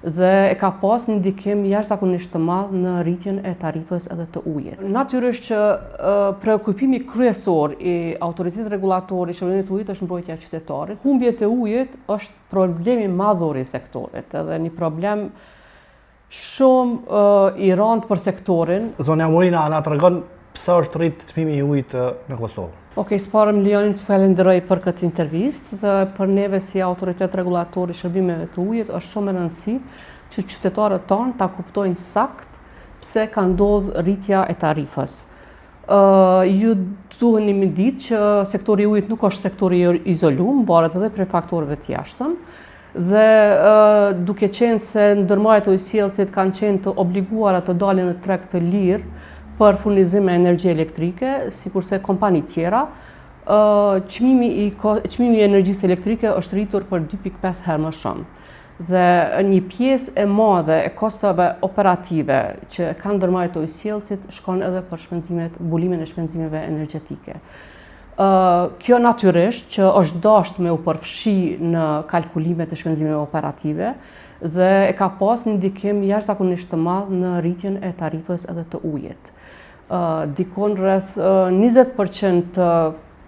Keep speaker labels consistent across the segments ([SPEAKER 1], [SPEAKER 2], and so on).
[SPEAKER 1] dhe e ka pas një ndikim jashtëzakonisht të madh në rritjen e tarifës edhe të ujit. Natyrisht që preokupimi kryesor i autoritetit rregullator i shërbimit të ujit është mbrojtja e qytetarit. Humbjet e ujit është problemi madhor i sektorit, edhe një problem shumë i rëndë për sektorin.
[SPEAKER 2] Zonja Morina, na tregon pse është rrit çmimi i ujit në Kosovë?
[SPEAKER 1] Okej, s'parë më lejoni të falenderoj për këtë intervistë dhe për neve si autoritet rregullator i shërbimeve të ujit është shumë e rëndësishme që qytetarët tonë ta kuptojnë sakt pse ka ndodhur rritja e tarifës. Ju duheni me ditë që sektori i ujit nuk është sektori i izoluar, mbaret edhe prej faktorëve të jashtëm. Dhe duke qenë se ndërmarrjet e ujësjellësit kanë qenë të obliguara të dalin në treg të lirë për furnizim me energji elektrike, sikurse kompani tjera, çmimi i energjisë elektrike është rritur për 2.5 herë më shumë. Dhe një pjesë e madhe e kostave operative që kanë ndërmarrjet e ujësjellësit shkon edhe për mbulimin e shpenzimeve energjetike. Kjo natyrisht që është dashur me u përfshi në kalkulimet e shpenzimeve operative dhe e ka pas një ndikim jashtëzakonisht të madh në rritjen e tarifës edhe të ujit. Dikon rreth 20% të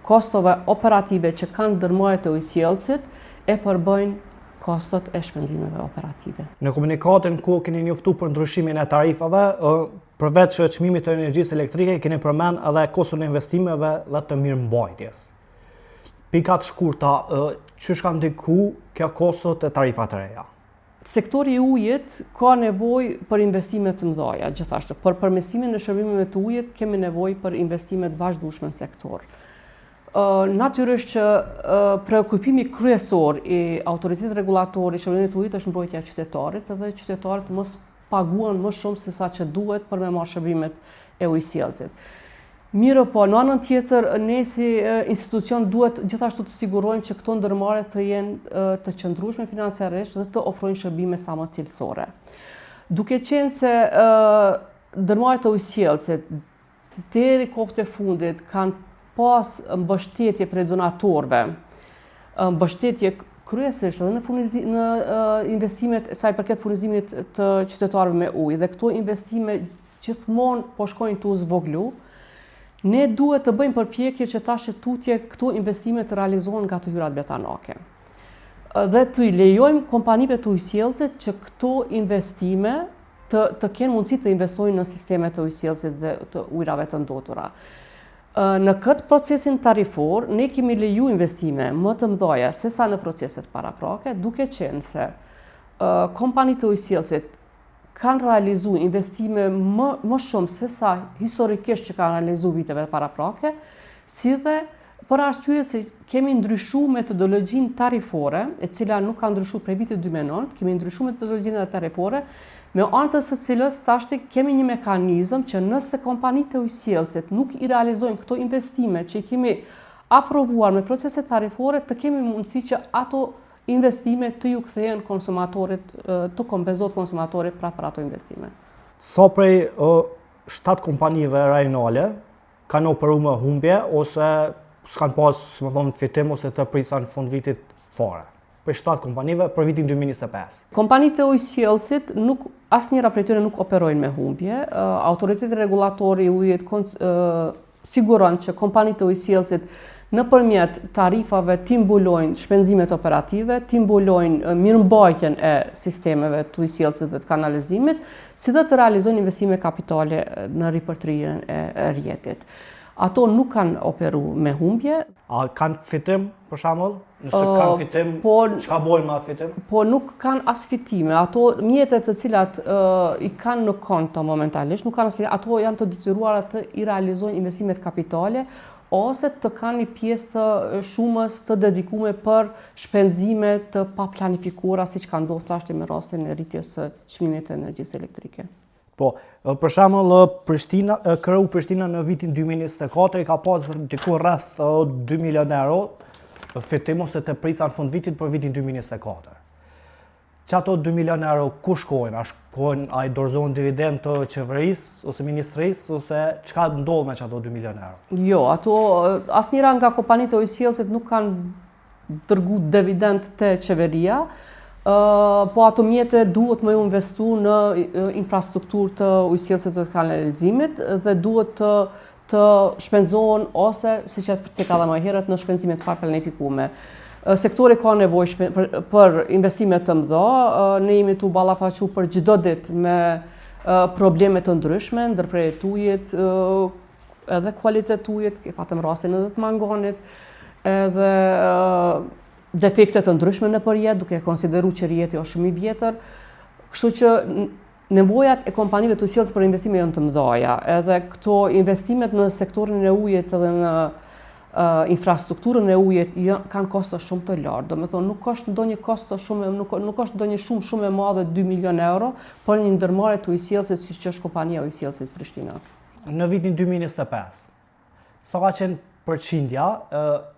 [SPEAKER 1] kostove operative që kanë ndërmarrjet e ujësjellësit e përbëjnë kostot e shpenzimeve operative.
[SPEAKER 2] Në komunikatin ku keni njoftuar për ndryshimin e tarifave, përveç çmimit të energjisë elektrike, keni përmend edhe koston e investimeve dhe të mirëmbajtjes. Pikat shkurta, çish ka ndikuar kjo kostot e tarifave të reja?
[SPEAKER 1] Sektori i ujit ka nevojë për investime të mëdha, gjithashtu. Për përmirësimin e shërbimeve të ujit kemi nevojë për investime të vazhdueshme në sektor. Natyrisht që preokupimi kryesor i autoritetit rregullator i shërbimit të ujit është mbrojtja e qytetarit, edhe qytetarët mos paguan më shumë se sa që duhet për me marrë shërbimet e ujësjellësit. Mirë po, në anën tjetër, ne si institucion duhet gjithashtu të sigurojmë që këto ndërmarrje të jenë të qëndrueshme financiarisht dhe të ofrojnë shërbime sa më cilësore. Duke qenë se ndërmarrjet e ujësjellësit deri kohët e fundit kanë pas mbështetje prej donatorëve, mbështetje kryesisht edhe në investimet sa i përket furnizimit të qytetarëve me ujë, dhe këto investime gjithmonë po shkojnë të zvoglu, ne duhet të bëjmë përpjekje që tash tutje këto investime të realizohen nga të hyrat vetanake. Dhe të i lejojmë kompanive të ujësjellësit që këto investime të kenë mundësi të investojnë në sistemet të ujësjellësit dhe të ujrave të ndotura. Në këtë procesin tarifor, ne kemi leju investime më të mëdha se sa në proceset paraprake, duke qenë se kompanitë të ujësjellësit kanë realizuar investime më shumë se sa historikisht që kanë realizuar viteve paraprake, si dhe për arsye se kemi ndryshuar metodologjinë tarifore, e cila nuk ka ndryshuar prej vitit 2009, kemi ndryshuar metodologjinë tarifore, me anë të së cilës tashti kemi një mekanizëm që nëse kompanitë e ujësjellësit nuk i realizojnë këto investime që i kemi aprovuar me procese tarifore, të kemi mundësi që ato investime të ju kthehen konsumatorit, të kompenzohet konsumatorit pra për ato investime.
[SPEAKER 2] Sa prej 7 kompanive rajonale kanë operuar me humbje ose s'kan pas, më thonë, fitim ose të prisa në fund vitit fare? Për 7 kompanive për vitin 2025.
[SPEAKER 1] Kompanitë e ujësjellësit asnjëra prej tyre nuk operojnë me humbje. Autoriteti rregullator i ujit siguron që kompanitë e ujësjellësit nëpërmjet tarifave t'i mbulojnë shpenzimet operative, t'i mbulojnë mirëmbajtjen e sistemeve të ujësjellësit dhe të kanalizimit, si dhe të realizojnë investime kapitale në ripërtrirjen e rrjetit. Ato nuk kanë operu me humbje.
[SPEAKER 2] A kanë fitim, për shembull? Nëse kanë fitim, çka bojnë me atë fitim?
[SPEAKER 1] Po nuk kanë as fitime. Ato mjetet të cilat i kanë në konto momentalisht, nuk kanë as fitime. Ato janë të detyruara të i realizojnë investimet kapitale ose të kanë një pjesë të shumës të dedikuar për shpenzime të paplanifikuara, siç ka ndodhur tashti me rastin e rritjes së çmimit të energjisë elektrike.
[SPEAKER 2] Po, për shembull, Prishtina në vitin 2024 ka pasur diku rreth 2 milion euro fitim ose të prica në fund vitit për vitin 2024. Që ato 2 milion euro ku shkojnë? A shkojnë, a i dorëzohen dividend të qeverisë ose ministrisë, ose çka ndodh me ato 2 milion euro?
[SPEAKER 1] Jo, ato asnjëra nga kompanitë e ujësjellësit nuk kanë dërguar dividend te qeveria. po ato mjete duhet më investu në infrastrukturë të ujësjellëse të kanalizimit dhe duhet të shpenzohen ose, siç e ka dhe më herët, në shpenzime të paraplanifikume. Sektori ka nevojë për investime të mëdha, ne jemi tu ballafaqur për çdo ditë me probleme të ndryshme, ndërprerje të ujit, edhe kualitet të ujit, patëm rastin edhe të manganit, edhe defekte të ndryshme në përjet, duke konsideruar që rjeti është shumë i vjetër. Kështu që nevojat e kompanive të ujësjelljes për investime janë të mëdha, edhe këto investimet në sektorin e ujit edhe në infrastrukturën e ujit kanë kosto shumë të lartë. Do me thonë, nuk është ndonjë kosto shumë, nuk është ndonjë shumë e madhe 2 milion euro për një ndërmarrje të ujësjellësit siç është kompania e ujësjellësit Prishtina.
[SPEAKER 2] Në vitin 2025, sa ka qenë përqindja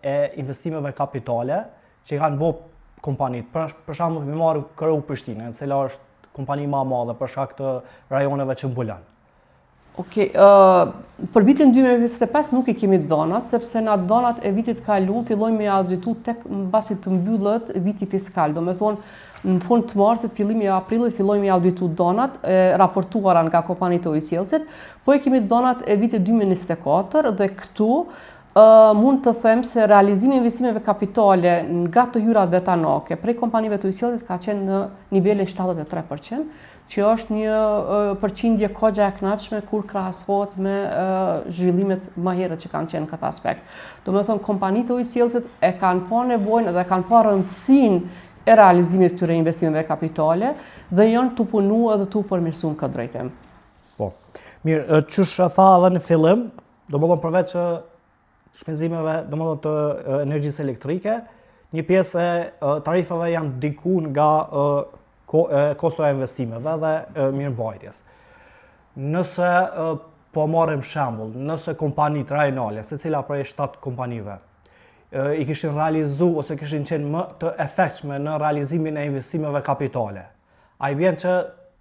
[SPEAKER 2] e investimeve kapitale që kanë bërë kompanit? Për shembull, me marrë KRU Prishtinë, e cila është kompani më e madhe për shkak të rajoneve që mbulon.
[SPEAKER 1] Okej, për vitin 2025 nuk I kemi donat, sepse na donat e vitit kaluar fillojmë me auditu tek mbasi të mbyllet viti fiskal. Do me thonë, në fund të marsit, fillimi I aprillit fillojmë me auditu donat e raportuara nga kompanitë e ujësjellësit, po e kemi donat e vitit 2024 dhe këtu mund të them se realizimi I investimeve kapitale nga të hyrat vetanake prej kompanive të ujësjellësit ka qenë në nivele 73%, që është një përqindje kogja e kënaqshme kur krahasohet me zhvillimet më herët që kanë qenë në këtë aspekt. Do me thonë, kompanitë e ujësjellësit e kanë pa nevojën dhe kanë pa rëndësinë e realizimit këtyre investimeve kapitale dhe janë të punu edhe të përmirësuar këtë drejtim.
[SPEAKER 2] Po. Mirë, çush e tha edhe në fillim, domethënë përveç shpenzimeve, domethënë të energjisë elektrike, një pjesë e tarifave janë diku nga kosto e investimeve dhe mirëmbajtjes. Nëse po marrim shembull, nëse kompanitë rajonale, secila prej 7 kompanive, I kishin realizu ose kishin qenë më të efektshme në realizimin e investimeve kapitale, a I bjen që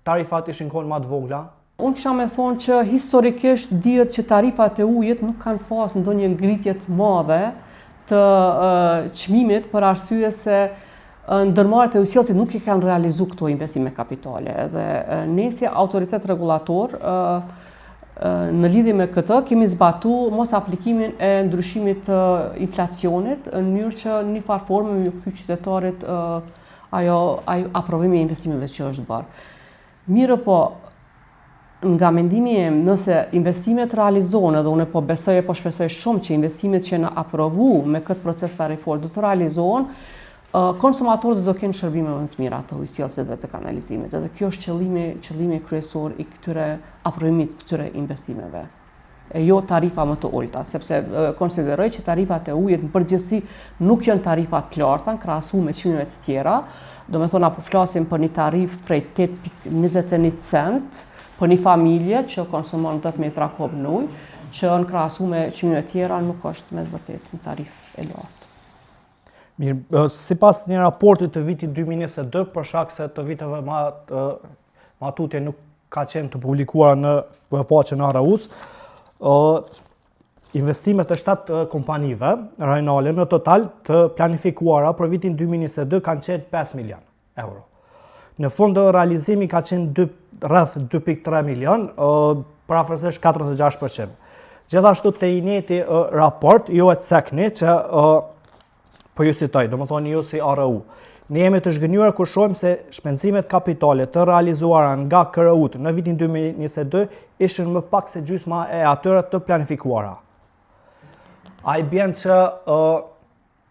[SPEAKER 2] tarifat ishin qenë më të vogla?
[SPEAKER 1] Unë kisha me thonë që historikisht dihet që tarifat e ujit nuk kanë pas ndonjë ngritje të madhe të çmimit për arsye se ndërmarrjet e ujësjellësit nuk I kanë realizuar këto investime kapitale. Dhe ne si autoritet rregullator në lidhje me këtë kemi zbatuar mos aplikimin e ndryshimit të inflacionit në mënyrë që në një farë forme me kthy qytetarit ajo aprovimi I investimeve që është bërë. Mirë po, nga mendimi im, nëse investimet realizohen, dhe unë po besoj e po shpresoj shumë që investimet që në aprovu me këtë proces tarifor do të realizohen, konsumatorët do kenë shërbime më të mira të ujësjellësit dhe të kanalizimit. Edhe kjo është qëllimi kryesor I këtyre aprovimit këtyre investimeve. E jo tarifa më të ulta, sepse konsideroj që tarifat e ujit në përgjithësi nuk janë tarifa të larta krahasuar me çmimet të tjera. Do me thonë, apo flasim për një tarif prej 8.21 cent për një familje që konsumon 10 metra kub në ujë, që në krahasuar me çmimet të tjera nuk është me të vërtetë një tarif e lartë.
[SPEAKER 2] Mirë, sipas një raporti të vitit 2022, për shkak se të viteve më tutje nuk ka qenë të publikuara në faqen e RAUs, investimet e 7 kompanive rajonale në total të planifikuara për vitin 2022 kanë qenë 5 milion euro. Në fund realizimi ka qenë rreth 2.3 milion, për afërsisht 46%. Gjithashtu te I njëjti raport, jo e cekni që po ju citoj, do më thonë ju si RAU. Ne jemi të zhgënjur kur shohim se shpenzimet kapitale të realizuara nga KRU-t në vitin 2022 ishin më pak se gjysma e atyre të planifikuara. A I bjen që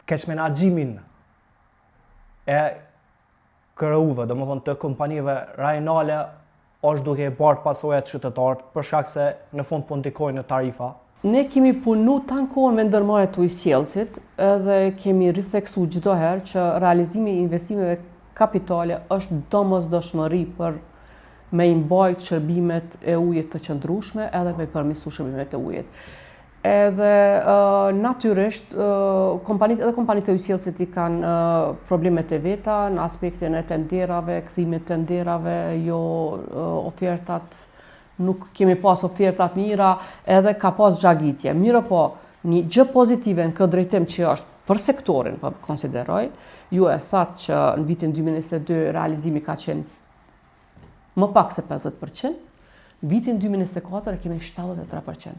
[SPEAKER 2] keq menaxhimin e KRU-ve, do më thonë të kompanive rajonale, është duke I bërë pasojat qytetarët për shkak se në fund po ndikojnë në tarifa.
[SPEAKER 1] Ne kemi punu tankon me ndërmarrjet të ujësjellësit edhe kemi ritheksu çdo herë që realizimi I investimeve kapitale është domosdoshmëri për me I mbajt shërbimet e ujit të qëndrueshme edhe me përmirësu shërbimet e ujit. Edhe natyrisht kompanitë e ujësjellësit I kanë problemet e veta në aspektin e tenderave, kthimet tenderave, jo ofertat. Nuk kemi pas ofertat mira edhe ka pas xhagitje. Mirë po, Një gjë pozitive në këtë drejtim që është për sektorin, po konsideroj, ju e thatë që në vitin 2022 realizimi ka qenë më pak se 50%, në vitin 2024 kemi 73%.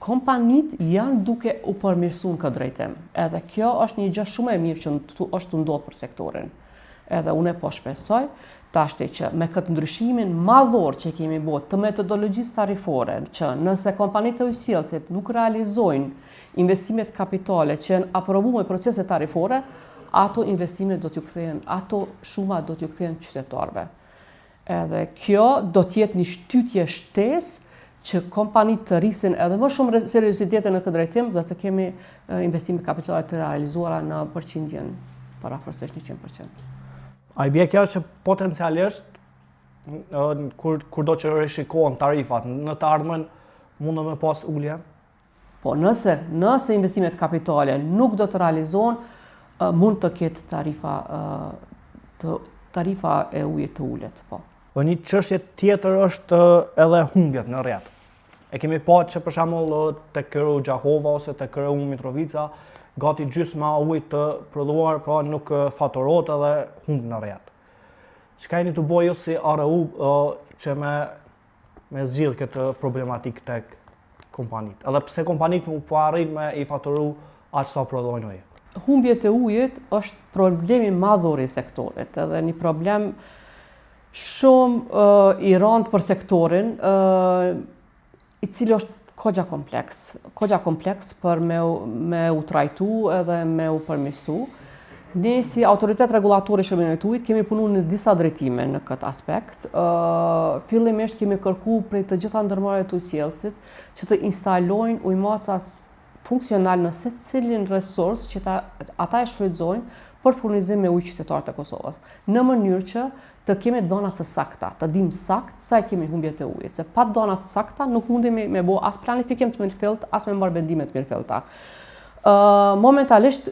[SPEAKER 1] Kompanit janë duke u përmirësu në këtë drejtim. Edhe kjo është një gjë shumë e mirë që është ndodhur për sektorin. Edhe unë po shpresoj tashti që me këtë ndryshimin madhor që kemi bërë të metodologjisë tarifore, që nëse kompanitë të ujësjellësit nuk realizojnë investimet kapitale që janë aprovuar me procese tarifore, ato investimet do t'ju kthehen, ato shuma do t'ju kthehen qytetarëve. Edhe kjo do t'jetë një shtytje shtesë që kompanitë të rrisin edhe më shumë seriozitete në këtë drejtim dhe të kemi investime kapitale të realizuara në përqindjen parafërsisht 100%.
[SPEAKER 2] A i bje kjo që potencialisht, kur do që rishikohen tarifat, në të ardhmen mund me pas ullje?
[SPEAKER 1] Po nëse investimet kapitale nuk do të realizohen, mund të ketë tarifa e ujit të ullet. Po.
[SPEAKER 2] Një çështje tjetër është edhe humbjet në rrjet. E kemi pa që për shembull te Këreu Gjahova ose te Këreu Mitrovica, gati gjysma ujit të prodhuar, pra nuk faturohet edhe humb në rrjet. Çka jeni të bëjë si ARU që me zgjidh këtë problematik tek kompanitë? Edhe pse kompanitë nuk po arrin me i faturu aq sa prodhojnë ujë?
[SPEAKER 1] Humbjet e ujit është problemi madhor i sektorit, edhe një problem shumë i rëndë për sektorin, i cili është kogja kompleks për me u trajtu edhe me u përmirësu. Ne si autoritet regulatori shërbimit të ujit kemi punu në disa drejtime në këtë aspekt. Fillimisht kemi kërku prej të gjitha ndërmarrjet të ujësjellësit që të instalojnë ujmaca funksional në secilin resurs që ata e shfrytëzojnë për furnizim me ujë qytetarët e Kosovës, në mënyrë që të kemi dhëna të sakta, të dim sakt sa e kemi humbjet e ujit, se pa dhëna të sakta nuk mundemi me bo as planifikim të mirëfillt, as me marrë vendime të mirëfillta. Momentalisht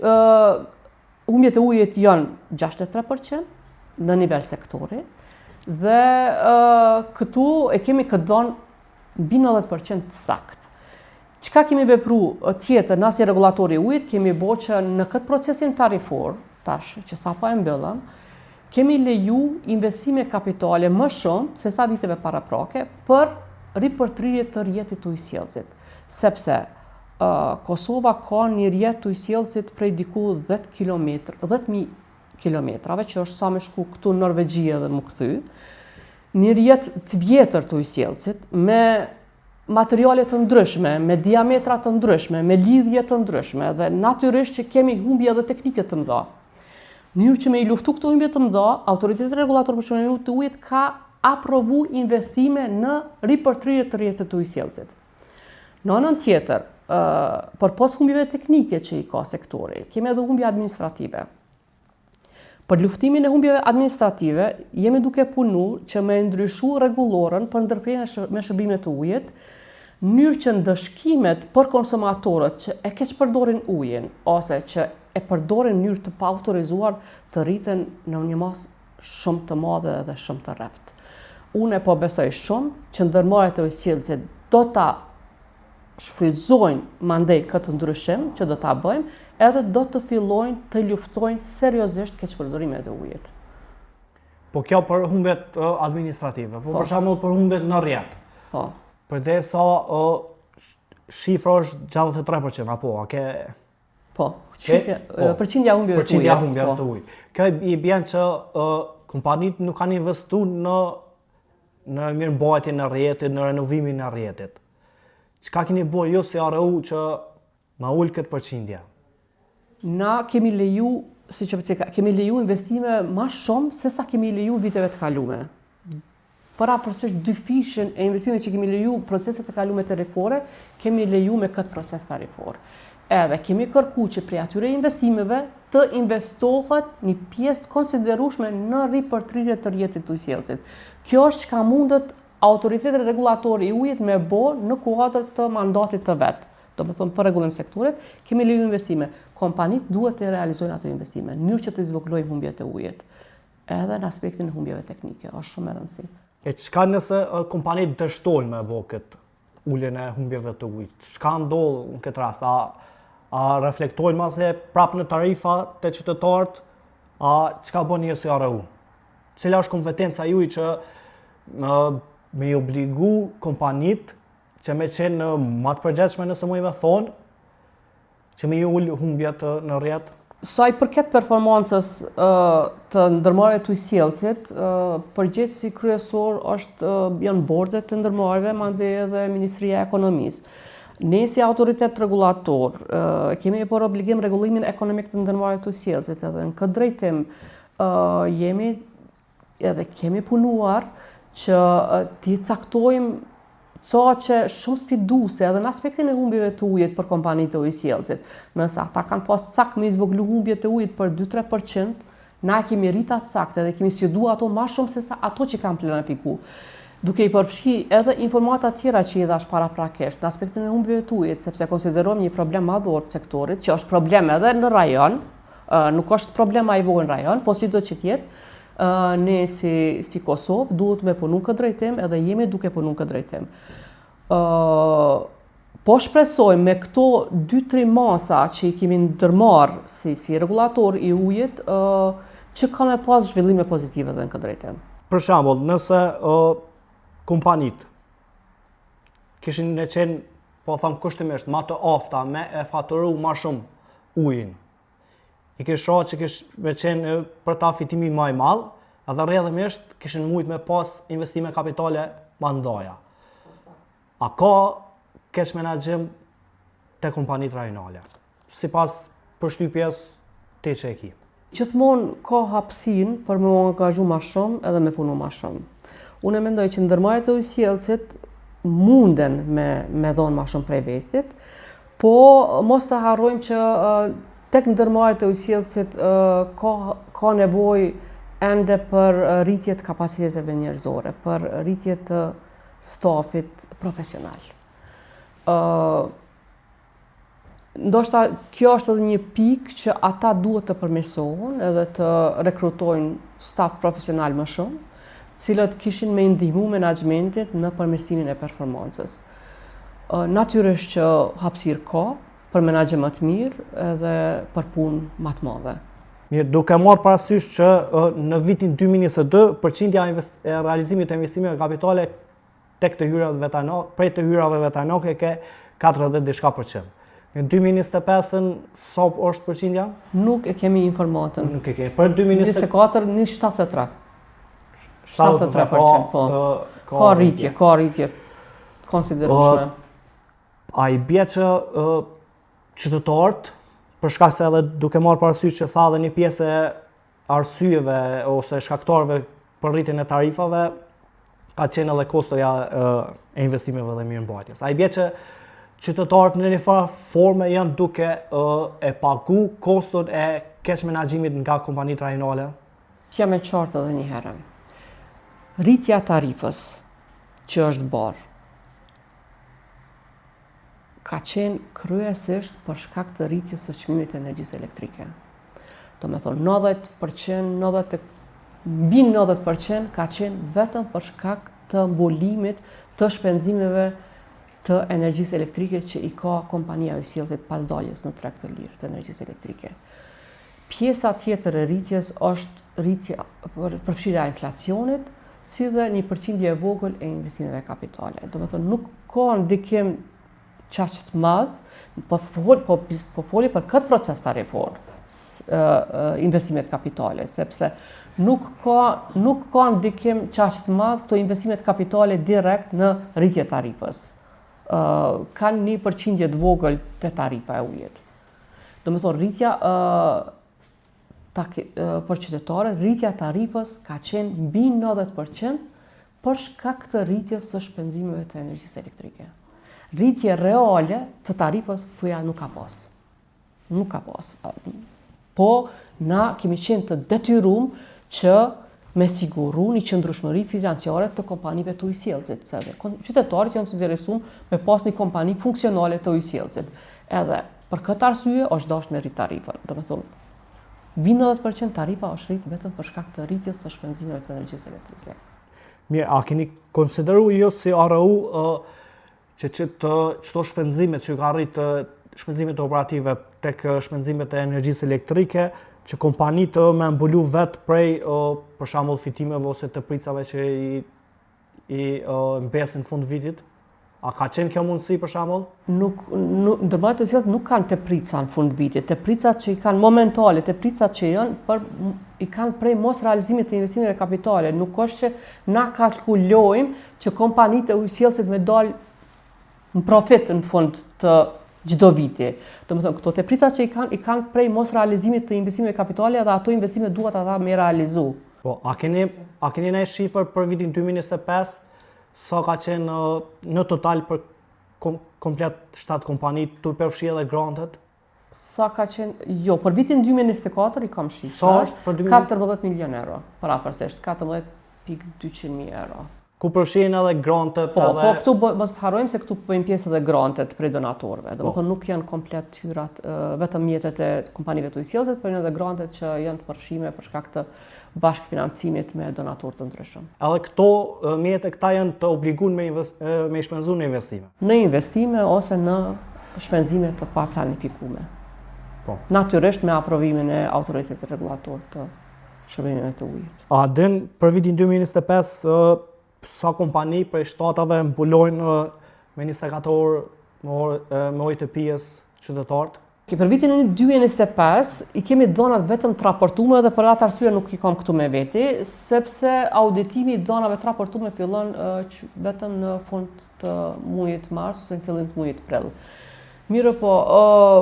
[SPEAKER 1] humbjet e ujit janë 63% në nivel sektori dhe këtu e kemi këtë dhënë mbi 90% të sakt. Çka kemi vepru tjetër na si regulatori i ujit, kemi bërë që në këtë procesin tarifor, tash që sapo e mbyllëm, kemi leju investime kapitale më shumë se sa viteve paraprake për ripërtrirje të rrjetit të ujësjellësit, sepse Kosova ka një rrjet të ujësjellësit prej diku 10.000 kilometrave, që është sa me shku këtu në Norvegji edhe më kthy, një rrjet të vjetër të ujësjellësit me materiale të ndryshme, me diametra të ndryshme, me lidhje të ndryshme dhe natyrisht që kemi humbje edhe teknike të mëdha. Në mënyrë që me i luftu këto humbje të mëdha, Autoriteti Regulator për Shërbimimin të Ujit ka aprovu investime në ripërtrirje të rrjetit të ujësjellësit. Në anën tjetër, përpos humbjeve teknike që i ka sektori, kemi edhe humbje administrative. Për luftimin e humbjeve administrative, jemi duke punu që me ndryshu rregullorën për ndërprerjen me shërbime të ujit, në mënyrë që ndëshkimet për konsumatorët që e keq përdorin ujin ose që e përdorin në mënyrë të paautorizuar të rriten në një masë shumë të madhe dhe shumë të rreptë. Unë po besoj shumë që ndërmarrjet e ujësjellësit do ta shfrytëzojnë mandej këtë ndryshim që do ta bëjmë, edhe do të fillojnë të luftojnë seriozisht keqpërdorimet e ujit.
[SPEAKER 2] Po kjo për humbjet administrative, po për shembull për humbjet në rrjet.
[SPEAKER 1] Po.
[SPEAKER 2] Përdesa shifra është 63%, apo a ke?
[SPEAKER 1] Po, përqindja humbjeve të ujit.
[SPEAKER 2] Përqindja humbjeve të ujit. Kjo i bjen që kompanitë nuk kanë investu në mirëmbajtjen e rrjetit, në renovimin e rrjetit. Çka keni bërë ju si ARU që ma ul këtë përqindje?
[SPEAKER 1] Na kemi leju, kemi leju investime ma shumë se sa kemi leju viteve të kalume. Përapërsisht 2 fishën e investimeve që kemi leju proceset të kalume tarifore, kemi leju me këtë proces tarifor. Edhe kemi kërku që prej atyre investimeve të investohet një pjesë konsiderueshme në ripërtrirje të rrjetit të ujësjellësit. Kjo është çka mundet Autoriteti Regulator i Ujit me bo në kuadër të mandatit të vet. Do të thonë për rregullim sektorit, kemi leju investime. Kompanitë duhet të realizojnë ato investime në mënyrë që të zvogëlojnë humbjet e ujit. Edhe në aspektin e humbjeve teknike, është shumë e rëndësishme.
[SPEAKER 2] E çka nëse kompanitë dështojnë me bo këtë ulljen e humbjeve të ujit? Çka ndodh në këtë rast? A reflektojnë mase prapë në tarifa të qytetarët? A çka bën një si ARU? Cila është kompetenca juaj që me i obligu kompanit që me qenë më të përgjithshme nëse më i me thonë, që me i ullë humbjet në rjetë?
[SPEAKER 1] Sa i përket performancës të ndërmarrjeve të ujësjellësit, përgjegjësi kryesor janë bordet të ndërmarrjeve, mandej edhe Ministria e Ekonomisë. Ne si autoritet rregullator kemi për obligim rregullimin ekonomik të ndërmarrjeve të ujësjellësit, edhe në këtë drejtim jemi edhe kemi punuar që t'i caktojmë që shumë sfiduese edhe në aspektin e humbjeve të ujit për kompanitë të ujësjellësit. Nëse ata kanë pas cak me zvoglu humbjet e ujit për 2-3%, na kemi rrit atë cakt edhe kemi sfiduar ato më shumë se sa ato që kanë planifikuar. Duke i përfshi edhe informata tjera që i dhash paraprakisht në aspektin e humbjeve të ujit, sepse konsiderojmë një problem madhor të sektorit, që është problem edhe në rajon, nuk është problema i vogël në rajon, po sido që tjetë, ne si Kosovë duhet me punu këtë drejtim edhe jemi duke punu këtë drejtim. Po shpresojmë me këto 2-3 masa që i kemi ndërmarrë si regulator i ujit, që ka me pas zhvillime pozitive dhe në këtë drejtim.
[SPEAKER 2] Për shembull, nëse kompanit kishin ne qenë, po tham kushtimisht, ma të afta me e faturu ma shumë ujin, i kish ra që kish me qenë për ta fitimi më i madh, edhe rrjedhimisht kishin mujt me pas investime kapitale më ndaja. A ka cash menaxhim te kompanitë rajonale? Sipas përshtypjes te që e ki?
[SPEAKER 1] Gjithmonë ka hapësinë për me u angazhu më shumë edhe me punu më shumë. Unë mendoj që ndërmarrjet e ujësjellësit munden me dhonë më shumë prej vetit, po mos të harrojmë që tek ndërmarrjet e ujësjellësit ka nevojë ende për rritje të kapaciteteve njerëzore, për rritje të stafit profesional. Ndoshta kjo është edhe një pikë që ata duhet të përmirësohen edhe të rekrutojnë staf profesional më shumë, cilët kishin me ndihmu menaxhmentit në përmirësimin e performancës. Natyrisht që hapësirë ka për menaxhem më të mirë edhe për punë më të madhe.
[SPEAKER 2] Mirë, duke marrë parasysh që në vitin 2022 përqindja e realizimit të investimeve kapitale tek të hyrave vetanake, prej të hyrave vetanake ke 40 diçka %. Në 2025-ën sa është përqindja?
[SPEAKER 1] Nuk e kemi informatën.
[SPEAKER 2] Nuk e kemi. Për 2024
[SPEAKER 1] një 73.
[SPEAKER 2] 73%,
[SPEAKER 1] po. Ka rritje konsiderueshme.
[SPEAKER 2] A i bie që qytetarët, për shkak se edhe duke marrë parasysh që tha dhe një pjesë e arsyeve ose shkaktarëve për rritjen e tarifave, ka qenë edhe kostoja e investimeve dhe mirëmbajtjes. A i bie që qytetarët në një forme janë duke e pagu koston e cash menaxhimit nga kompanitë rajonale?
[SPEAKER 1] Që jam e qartë edhe një herë. Rritja tarifës që është bërë ka qenë kryesisht për shkak të rritjes së çmimit të energjisë elektrike. Do me thonë 90%, mbi 90% ka qenë vetëm për shkak të mbulimit të shpenzimeve të energjisë elektrike që i ka kompania ujësjellësit pas daljes në treg të lirë të energjisë elektrike. Pjesa tjetër e rritjes është përfshirja e inflacionit, si dhe një përqindje e vogël e investimeve kapitale. Do me thonë nuk ka ndikim qaq të madh, po foli për këtë proces tarifor, investimet kapitale, sepse nuk ka ndikim qaq të madh këto investimet kapitale direkt në rritje tarifës. Kanë një përqindje të vogël te tarifa e ujit. Do me thonë rritja për qytetarët, rritja tarifës ka qenë mbi 90% për shkak të rritjes së shpenzimeve të energjisë elektrike. Rritje reale të tarifës thuja nuk ka pas. Nuk ka pas. Po, na kemi qenë të detyruar që me siguru një qëndrueshmëri financiare të kompanive të ujësjellësit. Qytetarët janë të interesuar me pas një kompani funksionale të ujësjellësit. Edhe për këtë arsye është dashur me rrit tarifën. Do të thonë, mbi 90% tarifa është rrit vetëm për shkak të rritjes së shpenzimeve të energjisë elektrike.
[SPEAKER 2] Mirë, a keni konsideruar jo si ARU që çto shpenzimet që ka rrit shpenzimet operative tek shpenzimet e energjisë elektrike, që kompanitë me mbulu vetë prej për shembull fitimeve ose të pricave që i mbesin fund vitit? A ka qenë kjo mundësi për shembull?
[SPEAKER 1] Ndërmarrjet e sjelljes nuk kanë te prica në fund vitit, te pricat që i kanë momentale, te pricat që janë i kanë prej mos realizimit të investimeve kapitale. Nuk është që na kalkulojmë që kompanitë e ujësjellësit me dalë në profit në fund të çdo viti. Domethënë këto te pricat që i kanë prej mos realizimit të investimeve kapitale dhe ato investime duhet ata me realizu.
[SPEAKER 2] Po, a keni ndonjë shifër për vitin 2025? Sa ka qenë në total për komplet 7 kompani të përfshi edhe grantet?
[SPEAKER 1] Sa ka qenë, jo, për vitin 2024 i kam shifra.
[SPEAKER 2] Sa është për
[SPEAKER 1] 14 milion euro, parafërsisht, 14.200.000 euro.
[SPEAKER 2] Ku përfshin edhe grantet?
[SPEAKER 1] Po, këtu mos të harrojmë se këtu bëjmë pjesë edhe grantet prej donatorëve. Domethënë nuk janë komplet hyrat vetëm mjetet e kompanive të ujësjellësit, por janë edhe grantet që janë të përfshime për shkak të bashkëfinancimit me donatorë të ndryshëm.
[SPEAKER 2] Edhe këto mjete këta janë të obliguar me shpenzu në investime?
[SPEAKER 1] Në investime ose në shpenzime të pa planifikume.
[SPEAKER 2] Po.
[SPEAKER 1] Natyrisht me aprovimin e autoritetit rregullator të shërbimeve të ujit.
[SPEAKER 2] A din për vitin 2025 sa kompani prej shtatave mbulojnë me 24 orë me ujë të pijes qytetarët?
[SPEAKER 1] Për vitin 2025 i kemi donat vetëm të raportume dhe për atë arsye nuk i kam këtu me veti, sepse auditimi i donave të raportume fillon vetëm në fund të muajit mars ose në fillim të muajit prill. Mirë po,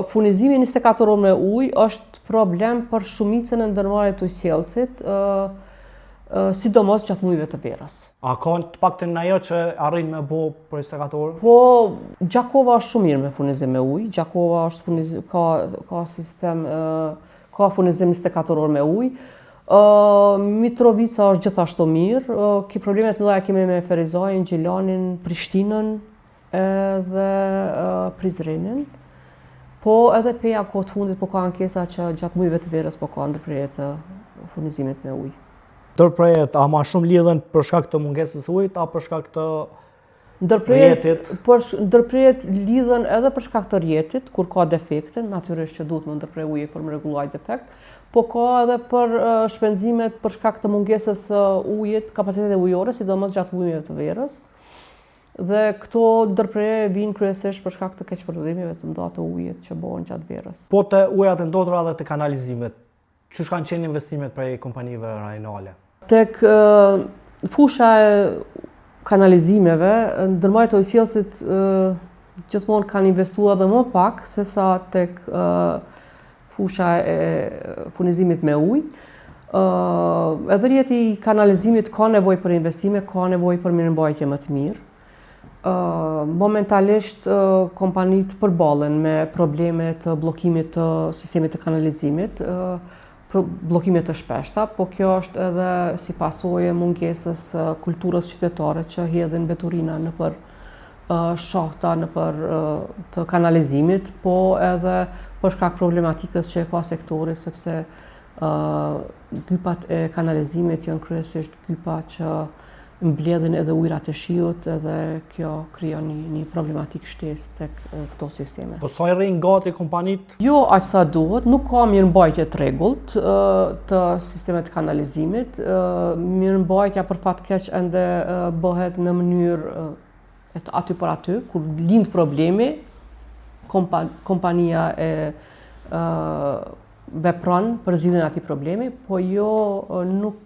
[SPEAKER 1] furnizimi 24 orë me ujë është problem për shumicën e ndërmarrjeve të ujësjellësit, sidomos gjatë muajve të verës.
[SPEAKER 2] A ka të paktën ajo që arrin me bo për 24 orë?
[SPEAKER 1] Po, Gjakova është shumë mirë me furnizim me ujë. Gjakova është ka sistem, ka furnizim 24 orë me ujë. Mitrovica është gjithashtu mirë. Ki problemet më dhaja kemi me Ferizajin, Gjilanin, Prishtinën edhe Prizrenin. Po edhe peja kohë të fundit po ka ankesa që gjatë muajve të verës po ka ndërprerje të furnizimit me ujë.
[SPEAKER 2] Ndërprerjet a ma shumë lidhen për shkak të mungesës ujit, a për shkak të rjetit?
[SPEAKER 1] Ndërprerjet lidhen edhe për shkak të rjetit, kur ka defekte, natyrisht që duhet me ndërprer ujë për me rregulluar defekt, po ka edhe për shpenzimet për shkak të mungesës ujit, kapacitetit ujore, sidomos gjatë muajve të verës. Dhe këto ndërprerje vijnë kryesisht për shkak të keqpërdorimeve të mëdha të ujit që bëhen gjatë verës.
[SPEAKER 2] Po të ujat e ndotura dhe të kanalizimet, çu kanë qenë investimet prej kompanive rajonale?
[SPEAKER 1] Tek fusha e kanalizimeve, ndërmarrjet e ujësjellësit gjithmonë kanë investuar edhe më pak sesa tek fusha e furnizimit me ujë. Edhe rjeti i kanalizimit ka nevojë për investime, ka nevojë për mirëmbajtje më të mirë. Momentalisht kompanitë përballen me probleme të bllokimit të sistemit të kanalizimit, bllokime të shpeshta, po kjo është edhe si pasojë mungesës kulturës qytetare që hedhin veturina nëpër shahta nëpër të kanalizimit, po edhe për shkak problematikës që ka sektori, sepse gypat e kanalizimit janë kryesisht gypa që mbledhin edhe ujërat e shiut, edhe kjo krijon një problematik shtesë tek këto sisteme.
[SPEAKER 2] Po sa i rrin gati kompanitë?
[SPEAKER 1] Jo aq sa duhet, nuk ka mirëmbajtje të rregullt të sistemet të kanalizimit. Mirëmbajtja për fat keq ende bëhet në mënyrë aty për aty, kur lind problemi, kompania vepron për zgjidhjen e atij problemi, po jo nuk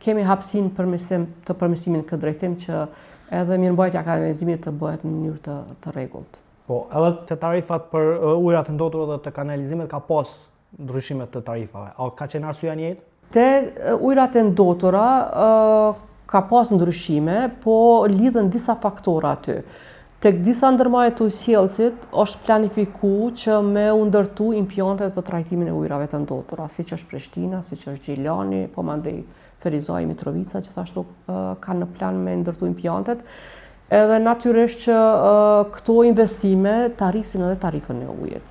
[SPEAKER 1] kemi hapësinë të përmirësimin këtë drejtim që edhe mirëmbajtja e kanalizimit të bëhet në mënyrë të rregullt.
[SPEAKER 2] Po, edhe te tarifat për ujërat e ndotura dhe të kanalizimit ka pas ndryshime të tarifave. A ka qenë arsyeja e njëjtë?
[SPEAKER 1] Te ujërat e ndotura ka pas ndryshime, po lidhen disa faktora aty. Tek disa ndërmarrje të ujësjellësit është planifikuar që me u ndërtu impjantet për trajtimin e ujërave të ndotura, siç është Prishtina, siç është Gjilani, po mandej Ferizaj, Mitrovica, gjithashtu kanë në plan me ndërtu impjantet. Edhe natyrisht që këto investime të arrisin edhe tarifën e ujit.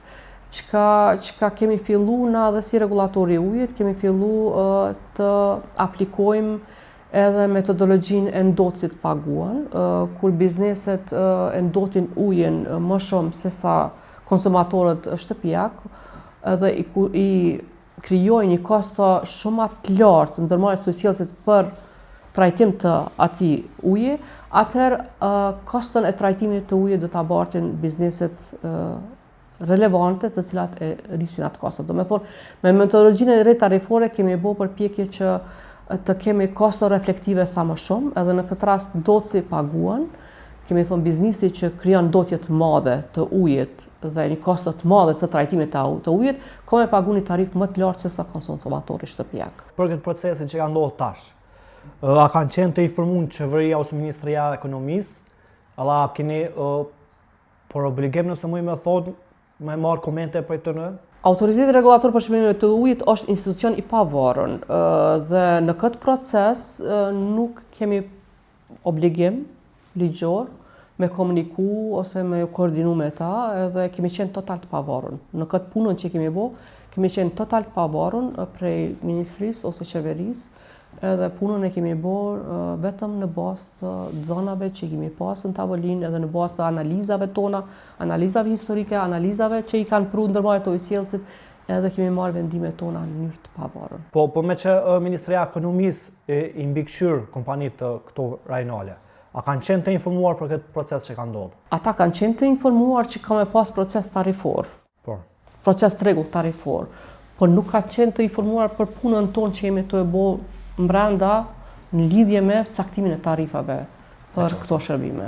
[SPEAKER 1] Çka kemi fillu na dhe si regulatori i ujit, kemi fillu të aplikojmë edhe metodologjinë e ndotësit paguan, kur bizneset e ndotin ujin më shumë se sa konsumatorët shtëpiak, edhe i krijojnë një kosto shumë të lartë ndërmarrjes së sjellësit për trajtim të atij uji, atëherë koston e trajtimit të ujit do ta bartin bizneset relevante të cilat e rrisin atë kosto. Do me thonë, me metodologjinë e re tarifore kemi bërë përpjekje që të kemi kosto reflektive sa më shumë, edhe në këtë rast ndotësi paguan, kemi thonë biznesi që krijon ndotje të madhe të ujit dhe një kosto të madhe të trajtimit të ujit, ka me pagu një tarif më të lartë se sa konsumatori shtëpiak.
[SPEAKER 2] Për këtë procesin që ka ndodhur tash, a kanë qenë të informuar qeveria ose Ministria e Ekonomisë, a keni për obligim nëse më me thonë me marrë komente për të në?
[SPEAKER 1] Autoriteti Rregullator për Shërbimet të Ujit është institucion i pavarur dhe në këtë proces nuk kemi obligim ligjor me komuniku ose me koordinu me ta, edhe kemi qenë total të pavarur. Në këtë punën që kemi bo, kemi qenë total të pavarur prej Ministrisë ose Qeverisë, edhe punën e kemi bërë vetëm në bazë të dhënave që kemi pasur në tavolinë, edhe në bazë të analizave tona, analizave historike, analizave që i kanë pru ndërmarrjet të ujësjellësit, edhe kemi marrë vendimet tona në mënyrë të pavarur.
[SPEAKER 2] Po me që Ministria e Ekonomisë i mbikëqyr kompanitë të këto rajnale, a kanë qenë të informuar për këtë proces që ka ndodhur?
[SPEAKER 1] Ata kanë qenë të informuar që ka me pas proces tarifor, proces rregull tarifor, por nuk kanë qenë të informuar për punën tonë që jemi të e bo mbrenda në lidhje me caktimin e tarifave për këto shërbime.